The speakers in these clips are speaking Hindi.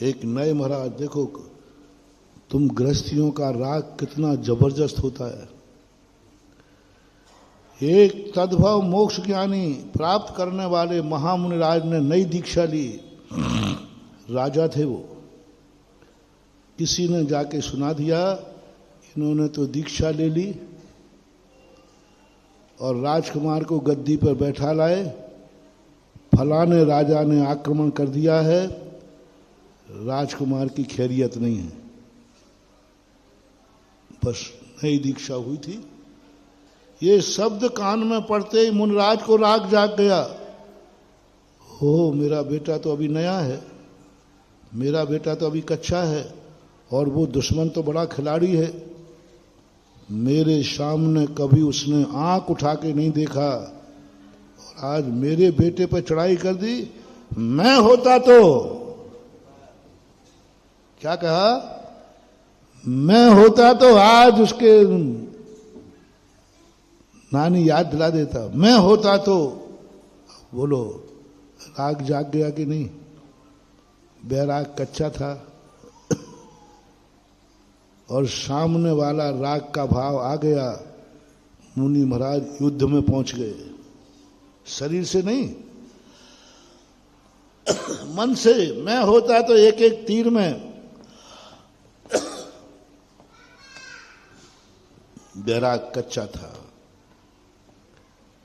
एक नए महाराज, देखो तुम गृहस्थियों का राग कितना जबरदस्त होता है। एक तद्भव मोक्ष ज्ञानी प्राप्त करने वाले महामुनिराज ने नई दीक्षा ली। राजा थे वो, किसी ने जाके सुना दिया, इन्होंने तो दीक्षा ले ली और राजकुमार को गद्दी पर बैठा लाए। फलाने राजा ने आक्रमण कर दिया है, राजकुमार की खैरियत नहीं है। बस नई दीक्षा हुई थी। ये शब्द कान में पड़ते ही मुनिराज को राग जाग गया। हो, मेरा बेटा तो अभी नया है, मेरा बेटा तो अभी कच्चा है, और वो दुश्मन तो बड़ा खिलाड़ी है। मेरे सामने कभी उसने आंख उठा के नहीं देखा, और आज मेरे बेटे पर चढ़ाई कर दी। मैं होता तो, क्या कहा, मैं होता तो आज उसके नानी याद दिला देता। मैं होता तो, बोलो राग जाग गया कि नहीं? बैराग कच्चा था और सामने वाला राग का भाव आ गया। मुनि महाराज युद्ध में पहुंच गए, शरीर से नहीं, मन से। मैं होता तो एक एक तीर में। बैराग कच्चा था,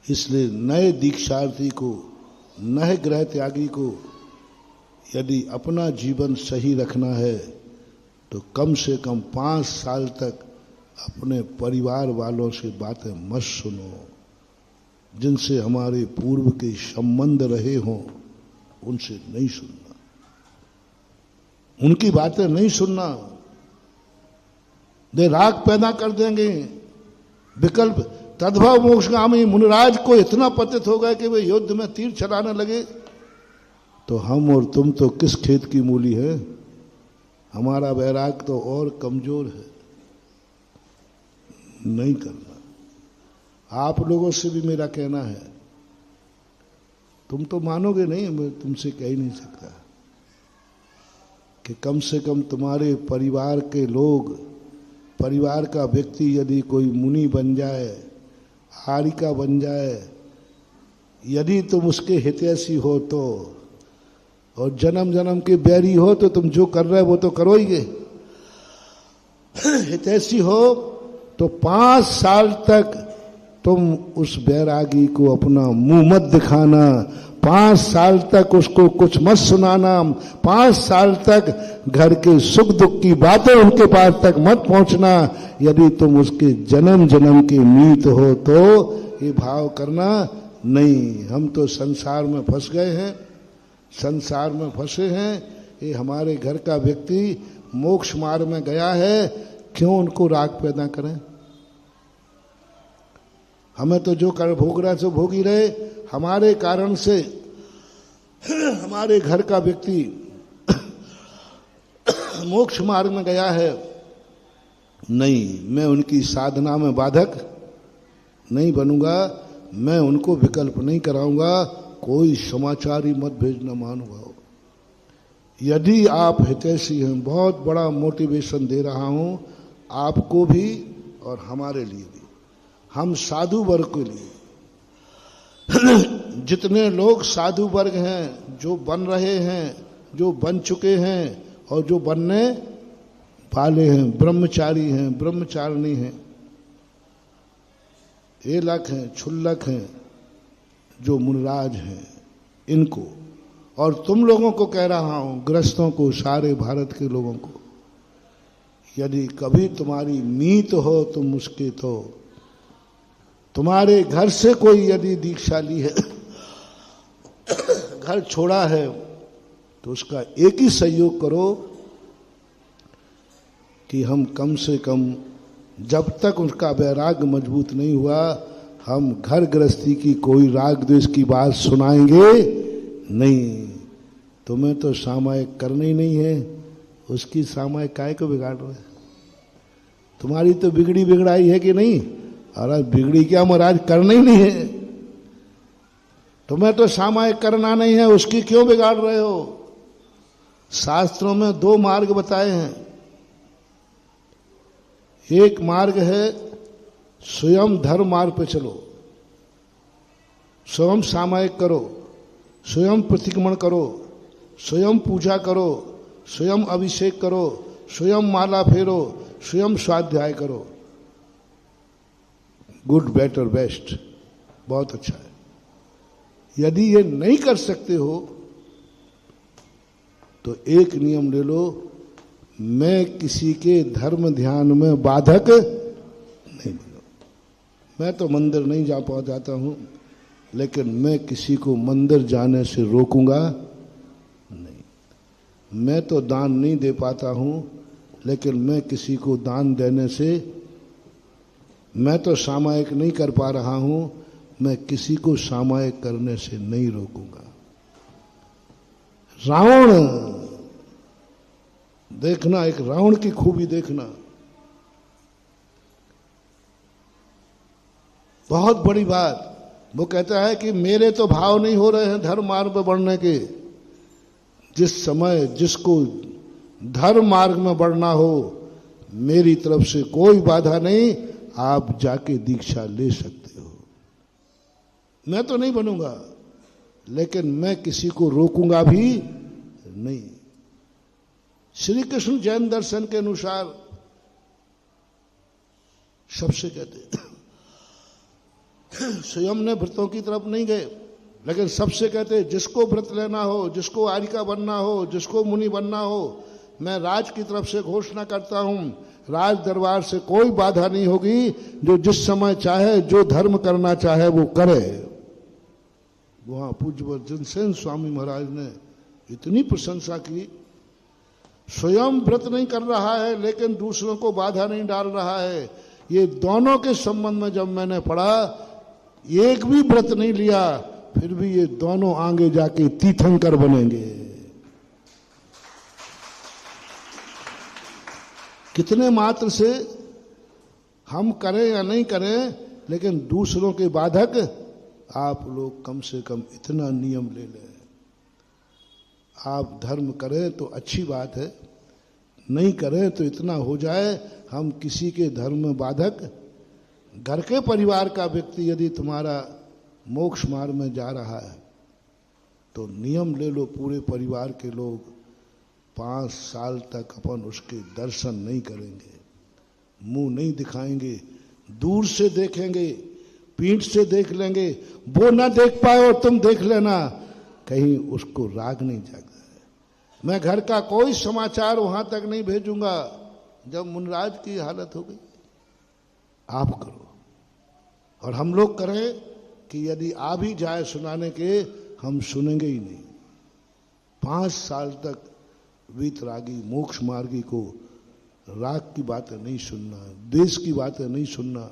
इसलिए नए दीक्षार्थी को, नए ग्रह त्यागी को यदि अपना जीवन सही रखना है तो कम से कम 5 साल तक अपने परिवार वालों से बातें मत सुनो। जिनसे हमारे पूर्व के संबंध रहे हों उनसे नहीं सुनना, उनकी बातें नहीं सुनना। वे राग पैदा कर देंगे। विकल्प तद्भव मोक्षगामी मुनिराज को इतना पतित हो गया कि वे युद्ध में तीर चलाने लगे। तो हम और तुम तो किस खेत की मूली है? हमारा वैराग तो और कमजोर है। नहीं करना। आप लोगों से भी मेरा कहना है, तुम तो मानोगे नहीं, मैं तुमसे कह ही नहीं सकता कि कम से कम तुम्हारे परिवार के लोग, परिवार का व्यक्ति यदि कोई मुनि बन जाए, हारिका बन जाए, यदि तुम उसके हितैषी हो तो, और जन्म जन्म के बैरी हो तो तुम जो कर रहे हो वो तो करोगे। हितैषी हो तो 5 साल तक तुम उस बैरागी को अपना मुंह मत दिखाना। 5 साल तक उसको कुछ मत सुनाना। 5 साल तक घर के सुख दुख की बातें उनके पास तक मत पहुंचना। यदि तुम उसके जन्म जन्म के मीत हो तो ये भाव करना नहीं। हम तो संसार में फंस गए हैं, संसार में फंसे हैं। ये हमारे घर का व्यक्ति मोक्ष मार्ग में गया है, क्यों उनको राग पैदा करें? हमें तो जो कर भोग रहा है सो भोग ही रहे। हमारे कारण से हमारे घर का व्यक्ति मोक्ष मार्ग में गया है, नहीं, मैं उनकी साधना में बाधक नहीं बनूंगा, मैं उनको विकल्प नहीं कराऊंगा। कोई समाचार ही मत भेजना महानुभाव। यदि आप हितैषी हैं, बहुत बड़ा मोटिवेशन दे रहा हूं आपको भी और हमारे लिए भी, हम साधु वर्ग के लिए जितने लोग साधु वर्ग हैं, जो बन रहे हैं, जो बन चुके हैं और जो बनने वाले हैं, ब्रह्मचारी हैं, ब्रह्मचारिणी हैं, एलक हैं, छुल्लक हैं, जो मुनिराज हैं, इनको, और तुम लोगों को कह रहा हूं, गृहस्थों को, सारे भारत के लोगों को, यदि कभी तुम्हारी मीत हो तुम उसके, तो तुम्हारे घर से कोई यदि दीक्षा ली है, घर छोड़ा है, तो उसका एक ही सहयोग करो कि हम कम से कम, जब तक उसका वैराग मजबूत नहीं हुआ, हम घर गृहस्थी की कोई राग द्वेष की बात सुनाएंगे नहीं। तुम्हें तो सामायिक करना ही नहीं है, उसकी सामायिक काय को बिगाड़ रहे? तुम्हारी तो बिगड़ी बिगड़ाई है कि नहीं? अरे बिगड़ी क्या महाराज, करना ही नहीं है। तुम्हें तो सामायिक करना नहीं है, उसकी क्यों बिगाड़ रहे हो? शास्त्रों में 2 मार्ग बताए हैं। एक मार्ग है स्वयं धर्म मार्ग पे चलो, स्वयं सामायिक करो, स्वयं प्रतिक्रमण करो, स्वयं पूजा करो, स्वयं अभिषेक करो, स्वयं माला फेरो, स्वयं स्वाध्याय करो। गुड, बेटर, बेस्ट, बहुत अच्छा है। यदि ये नहीं कर सकते हो तो एक नियम ले लो, मैं किसी के धर्म ध्यान में बाधक नहीं बनूं। मैं तो मंदिर नहीं जाता हूं, लेकिन मैं किसी को मंदिर जाने से रोकूंगा नहीं। मैं तो दान नहीं दे पाता हूं, लेकिन मैं किसी को दान देने से, मैं तो सामायिक नहीं कर पा रहा हूं, मैं किसी को सामायिक करने से नहीं रोकूंगा। रावण देखना, एक रावण की खूबी देखना, बहुत बड़ी बात। वो कहता है कि मेरे तो भाव नहीं हो रहे हैं धर्म मार्ग पर बढ़ने के। जिस समय जिसको धर्म मार्ग में बढ़ना हो, मेरी तरफ से कोई बाधा नहीं, आप जाके दीक्षा ले सकते हो। मैं तो नहीं बनूंगा, लेकिन मैं किसी को रोकूंगा भी नहीं। श्री कृष्ण जैन दर्शन के अनुसार सबसे कहते स्वयं ने व्रतों की तरफ नहीं गए, लेकिन सबसे कहते जिसको व्रत लेना हो, जिसको आरिका बनना हो, जिसको मुनि बनना हो, मैं राज की तरफ से घोषणा करता हूं, राज दरबार से कोई बाधा नहीं होगी। जो जिस समय चाहे, जो धर्म करना चाहे वो करे। वहां पूज्य जिनसेन स्वामी महाराज ने इतनी प्रशंसा की। स्वयं व्रत नहीं कर रहा है, लेकिन दूसरों को बाधा नहीं डाल रहा है। ये दोनों के संबंध में जब मैंने पढ़ा, एक भी व्रत नहीं लिया, फिर भी ये दोनों आगे जाके तीर्थंकर बनेंगे। कितने मात्र से हम करें या नहीं करें, लेकिन दूसरों के बाधक आप लोग कम से कम इतना नियम ले लें। आप धर्म करें तो अच्छी बात है, नहीं करें तो इतना हो जाए, हम किसी के धर्म में बाधक। घर के परिवार का व्यक्ति यदि तुम्हारा मोक्ष मार्ग में जा रहा है, तो नियम ले लो, पूरे परिवार के लोग 5 साल तक अपन उसके दर्शन नहीं करेंगे, मुंह नहीं दिखाएंगे, दूर से देखेंगे, पीठ से देख लेंगे। वो ना देख पाए और तुम देख लेना, कहीं उसको राग नहीं जागता है। मैं घर का कोई समाचार वहां तक नहीं भेजूंगा जब मुनराज की हालत हो गई। आप करो, और हम लोग करें कि यदि आ भी जाए सुनाने के, हम सुनेंगे ही नहीं। 5 साल तक वीतरागी मोक्ष मार्गी को राग की बातें नहीं सुनना, देश की बातें नहीं सुनना।